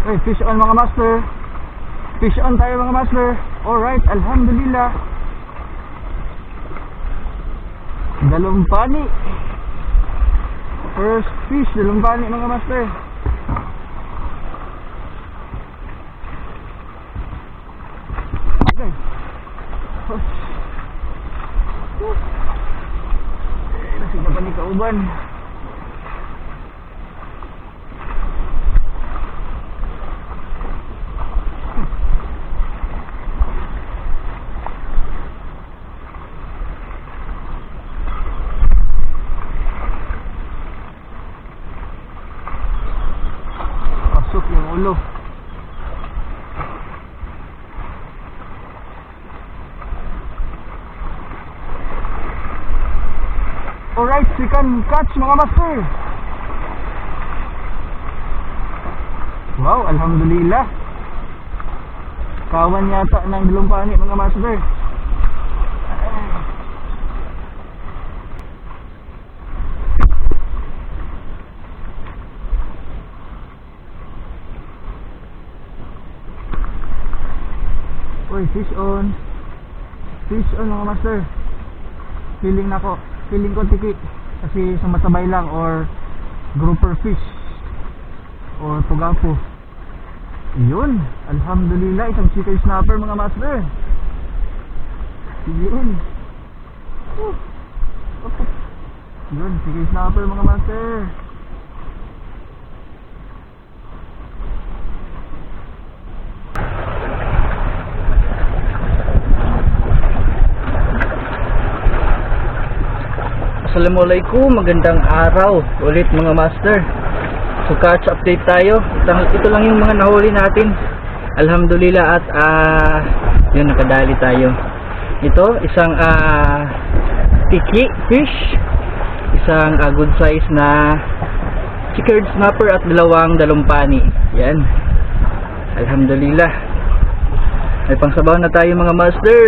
Ay, fish on mga master. Fish on tayo mga master. Alright, alhamdulillah. Dalumpani. First fish, dalumpani mga master. Okay. Nasig na pa ni kauban. Pasok yung ulo. Alright, second catch mga master. Wow, alhamdulillah. Kawan yata ng dalumpani mga master. Uy, fish on. Fish on mga master. Feeling ko tiki kasi sumasabay lang or grouper fish or pugapo. Yun, alhamdulillah, isang chicken snapper mga master. Yun. Yun, chicken snapper mga master. Assalamualaikum, magandang araw ulit mga master. So catch update tayo. Ito lang yung mga nahuli natin. Alhamdulillah at yun, nakadali tayo. Ito, isang tiki fish, isang good size na chickered snapper at dalawang dalumpani. Yan. Alhamdulillah. May pangsabaw na tayo mga master.